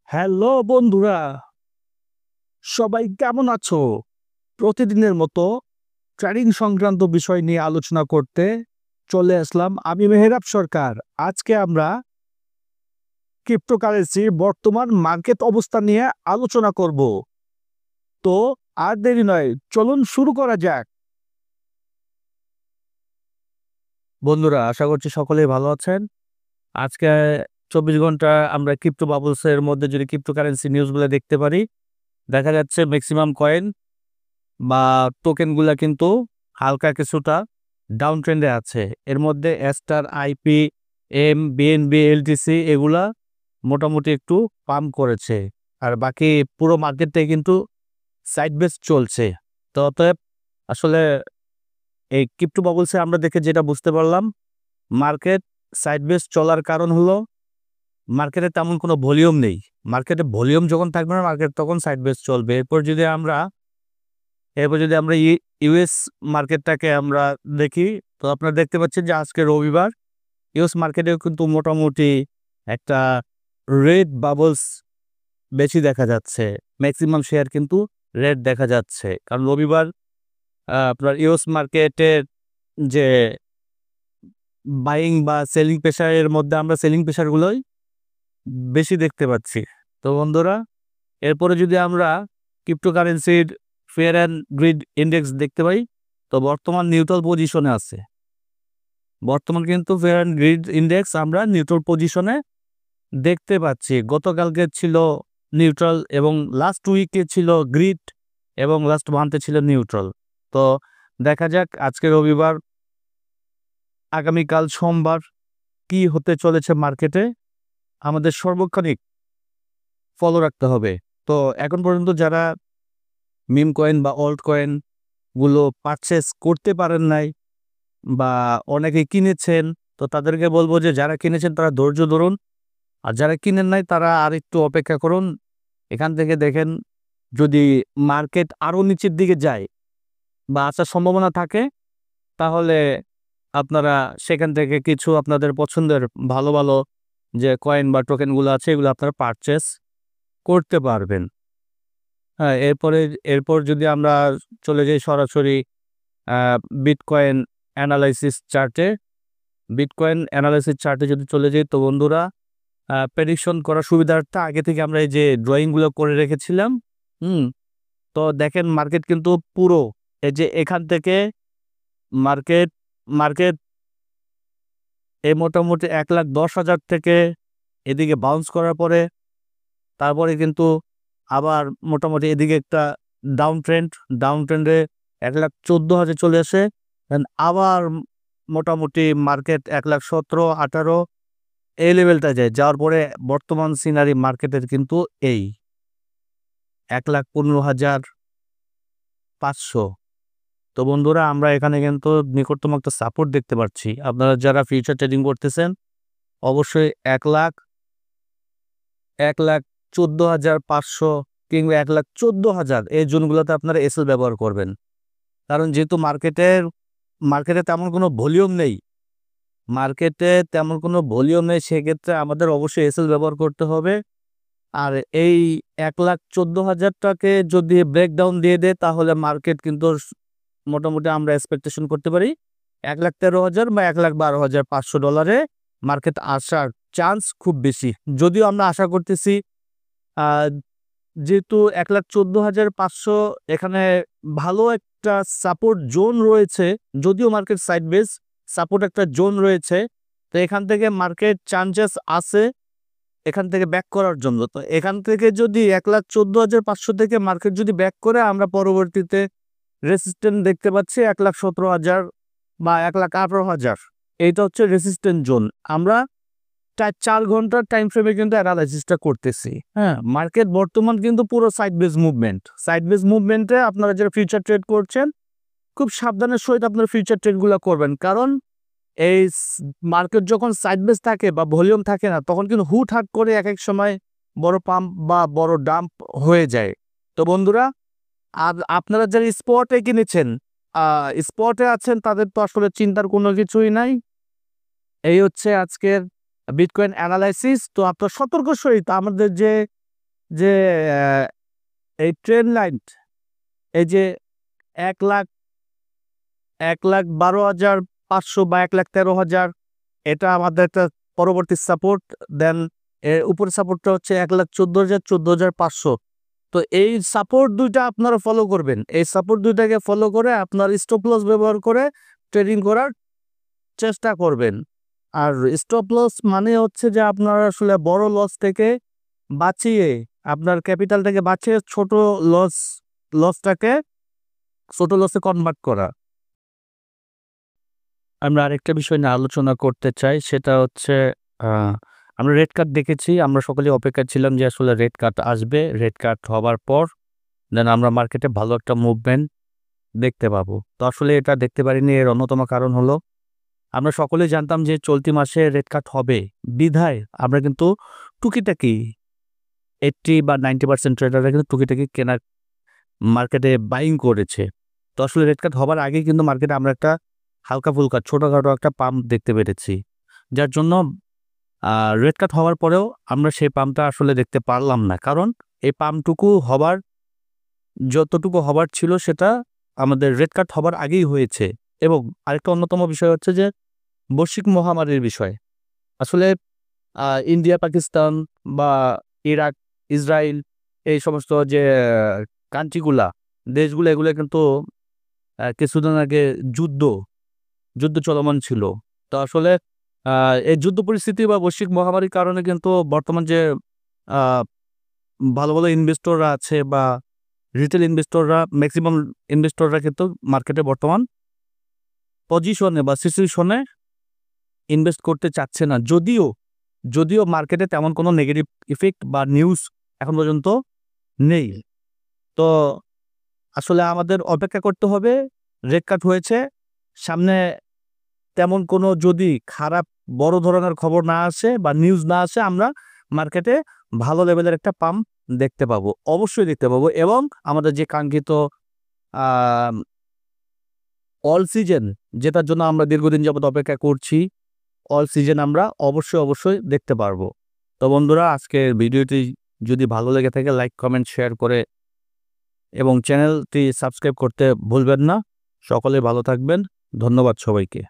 Hello বন্ধুরা, সবাই কেমন আছো? প্রতিদিনের মতো ট্রেডিং সংক্রান্ত বিষয় নিয়ে আলোচনা করতে চলে আসলাম আমি মেহেরাব সরকার। আজকে আমরা ক্রিপ্টোকারেন্সির বর্তমান মার্কেট অবস্থা নিয়ে আলোচনা করব। তো আর দেরি নয়, চলুন শুরু করা যাক। বন্ধুরা, আশা করছি সকলেই ভালো আছেন। আজকে 24 ঘন্টা আমরা ক্রিপ্টো বাবলসের মধ্যে যদি ক্রিপ্টোকারেন্সি নিউজগুলো দেখতে পারি, দেখা যাচ্ছে ম্যাক্সিমাম কয়েন বা টোকেনগুলা কিন্তু হালকা কিছুটা ডাউন ট্রেন্ডে আছে। এর মধ্যে এস্টার, আইপি, বিএনবি, এলটিসি এগুলা মোটামুটি একটু পাম্প করেছে। আর বাকি পুরো মার্কেটটাই কিন্তু সাইডবেস চলছে। তো অতএব আসলে এই ক্রিপ্টো বাবলসে আমরা দেখে যেটা বুঝতে পারলাম, মার্কেট সাইডবেস চলার কারণ হলো মার্কেটে তেমন কোনো ভলিউম নেই। মার্কেটে ভলিউম যখন থাকবে না, মার্কেট তখন সাইডবেস চলবে। এরপর যদি আমরা ইউএস মার্কেটটাকে আমরা দেখি, তো আপনারা দেখতে পাচ্ছেন যে আজকে রবিবার ইউএস মার্কেটেও কিন্তু মোটামুটি একটা রেড বাবলস বেশি দেখা যাচ্ছে। ম্যাক্সিমাম শেয়ার কিন্তু রেড দেখা যাচ্ছে, কারণ রবিবার আপনার ইউএস মার্কেটের যে বাইং বা সেলিং প্রেশারের মধ্যে আমরা সেলিং প্রেশারগুলোই বেশি দেখতে পাচ্ছি। তো বন্ধুরা, এরপরে যদি আমরা ক্রিপ্টোকারেন্সির ফেয়ার অ্যান্ড গ্রিড ইন্ডেক্স দেখতে পাই, তো বর্তমান নিউট্রাল পজিশনে আছে। বর্তমান কিন্তু ফেয়ার অ্যান্ড গ্রিড ইন্ডেক্স আমরা নিউট্রাল পজিশনে দেখতে পাচ্ছি। গতকালকে ছিল নিউট্রাল এবং লাস্ট উইকে ছিল গ্রিড এবং লাস্ট মান্থে ছিল নিউট্রাল। তো দেখা যাক আজকে রবিবার, আগামীকাল সোমবার কি হতে চলেছে মার্কেটে, আমাদের সর্বক্ষণিক ফলো রাখতে হবে। তো এখন পর্যন্ত যারা মিম কয়েন বা অল্ট কয়েন গুলো পারচেস করতে পারেন নাই বা অনেকে কিনেছেন, তো তাদেরকে বলবো যে যারা কিনেছেন তারা ধৈর্য ধরুন, আর যারা কিনেন নাই তারা আর একটু অপেক্ষা করুন। এখান থেকে দেখেন, যদি মার্কেট আরও নিচের দিকে যায় বা আসার সম্ভাবনা থাকে, তাহলে আপনারা সেখান থেকে কিছু আপনাদের পছন্দের ভালো ভালো যে কয়েন বা টোকেনগুলো আছে এগুলো আপনারা পারচেস করতে পারবেন। হ্যাঁ, এরপর যদি আমরা চলে যাই সরাসরি বিটকয়েন অ্যানালাইসিস চার্টে যদি চলে যাই, তো বন্ধুরা প্রেডিকশন করার সুবিধার্থে আগে থেকে আমরা এই যে ড্রয়িংগুলো করে রেখেছিলাম। হুম তো দেখেন, মার্কেট কিন্তু পুরো এই যে এখান থেকে মার্কেট মার্কেট এই মোটামুটি 1,10,000 থেকে এদিকে বাউন্স করার পরে তারপরে কিন্তু আবার মোটামুটি এদিকে একটা ডাউন ট্রেন্ডে 1,14,000 চলে আসে। আবার মোটামুটি মার্কেট 1,17,000-18 এই লেভেলটা যায়, যাওয়ার পরে বর্তমান সিনারি মার্কেটের কিন্তু এই 1,15,500। তো বন্ধুরা, আমরা এখানে কিন্তু নিকটতম একটা সাপোর্ট দেখতে পাচ্ছি। আপনারা যারা ফিউচার ট্রেডিং করতেছেন, অবশ্যই 1,14,500 কিংবা 1,14,000 এই জোনগুলোতে আপনারা এসএল ব্যবহার করবেন। কারণ যেহেতু মার্কেটে তেমন কোনো ভলিউম নেই, সেক্ষেত্রে আমাদের অবশ্যই এসএল ব্যবহার করতে হবে। আর এই 1,14,000টাকে যদি ব্রেকডাউন দিয়ে দেয়, তাহলে মার্কেট কিন্তু মোটামুটি আমরা এক্সপেকটেশন করতে পারি 1,13,000 বা $1,12,500 মার্কেট আসার চান্স খুব বেশি। যদিও আমরা আশা করতেছি, যেহেতু 1,14,500 এখানে ভালো একটা সাপোর্ট জোন রয়েছে, যদিও মার্কেট সাইডবেজ সাপোর্ট একটা জোন রয়েছে, তো এখান থেকে মার্কেট চান্সেস আছে এখান থেকে ব্যাক করার জন্য। তো এখান থেকে যদি 1,14,500 থেকে মার্কেট যদি ব্যাক করে, আমরা পরবর্তীতে রেসিস্ট্যান্ট দেখতে পাচ্ছি 1,17,000 বা 1,18,000। এইটা হচ্ছে রেসিস্ট্যান্ট জোন। আমরা 4 ঘন্টার টাইম ফ্রেমে কিন্তু অ্যানালাইসিসটা করতেছি। হ্যাঁ, মার্কেট বর্তমান কিন্তু পুরো সাইডবেজ মুভমেন্টে আপনারা যারা ফিউচার ট্রেড করছেন, খুব সাবধানের সহিত আপনার ফিউচার ট্রেডগুলো করবেন। কারণ এই মার্কেট যখন সাইডবেজ থাকে বা ভলিউম থাকে না, তখন কিন্তু হুটহাট করে এক এক সময় বড় পাম্প বা বড় ডাম্প হয়ে যায়। তো বন্ধুরা, আর আপনারা যারা স্পটে কিনেছেন, স্পটে আছেন, তাদের তো আসলে চিন্তার কোনো কিছুই নাই। এই হচ্ছে আজকের বিটকয়েন অ্যানালাইসিস। তো আপনার সতর্ক সহিত আমাদের যে যে এই ট্রেন লাইন, এই যে 1,12,500 বা 1,13,000, এটা আমাদের একটা পরবর্তী সাপোর্ট। দেন এর উপরে সাপোর্টটা হচ্ছে 1,14,000, 14,500। তো এই সাপোর্ট দুইটা আপনারা ফলো করবেন। এই সাপোর্ট দুইটাকে ফলো করে আপনার স্টপ লস ব্যবহার করে ট্রেডিং করার চেষ্টা করবেন। আর স্টপ লস মানে হচ্ছে যে আপনার আসলে বড় লস থেকে বাঁচিয়ে, আপনার ক্যাপিটালটাকে বাঁচিয়ে লসটাকে ছোট লসে কনভার্ট করা। আমরা আরেকটা বিষয় নিয়ে আলোচনা করতে চাই, সেটা হচ্ছে আমরা রেড কার্ড দেখেছি। আমরা সকলেই অপেক্ষায় ছিলাম যে আসলে রেড কার্ড আসবে। রেড কার্ড হবার পর দেন আমরা মার্কেটে ভালো একটা মুভমেন্ট দেখতে পাবো। তো আসলে এটা দেখতে পারিনি। এর অন্যতম কারণ হলো আমরা সকলেই জানতাম যে চলতি মাসে রেড কার্ড হবে, বিধায় আমরা কিন্তু টুকিটাকি 80 বা 90% ট্রেডাররা কিন্তু টুকিটাকি কেনার মার্কেটে বাইং করেছে। তো আসলে রেড কার্ড হবার আগেই কিন্তু মার্কেটে আমরা একটা হালকা ফুলকা ছোটোখাটো একটা পাম্প দেখতে পেরেছি, যার জন্য রেড কাট হওয়ার পরেও আমরা সেই পাম্পটা আসলে দেখতে পারলাম না। কারণ এই পাম্পটুকু যতটুকু হবার ছিল সেটা আমাদের রেড কাট হবার আগেই হয়েছে। এবং আরেকটা অন্যতম বিষয় হচ্ছে যে বৈশ্বিক মহামারীর বিষয়। আসলে ইন্ডিয়া, পাকিস্তান বা ইরাক, ইসরায়েল, এই সমস্ত যে দেশগুলো, এগুলো কিন্তু কিছুদিন আগে যুদ্ধ চলমান ছিল। তো আসলে এই যুদ্ধ পরিস্থিতি বা বৈশ্বিক মহামারীর কারণে কিন্তু বর্তমান যে ভালো ভালো ইনভেস্টররা আছে বা রিটেল ইনভেস্টররা, ম্যাক্সিমাম ইনভেস্টররা কিন্তু মার্কেটে বর্তমান পজিশনে বা সিচুয়েশনে ইনভেস্ট করতে চাচ্ছে না। যদিও মার্কেটে তেমন কোনো নেগেটিভ ইফেক্ট বা নিউজ এখন পর্যন্ত নেই। তো আসলে আমাদের অপেক্ষা করতে হবে। রেড কাট হয়েছে, সামনে তেমন কোনো যদি খারাপ বড় ধরনের খবর না আসে বা নিউজ না আসে, আমরা মার্কেটে ভালো লেভেলের একটা পাম্প দেখতে পাবো, অবশ্যই দেখতে পাবো। এবং আমাদের যে কাঙ্ক্ষিত অল সিজন, যেটার জন্য আমরা দীর্ঘদিন যাবত অপেক্ষা করছি, অল সিজন আমরা অবশ্যই দেখতে পারবো। তো বন্ধুরা, আজকের ভিডিওটি যদি ভালো লেগে থাকে লাইক, কমেন্ট, শেয়ার করে এবং চ্যানেলটি সাবস্ক্রাইব করতে ভুলবেন না। সকলে ভালো থাকবেন। ধন্যবাদ সবাইকে।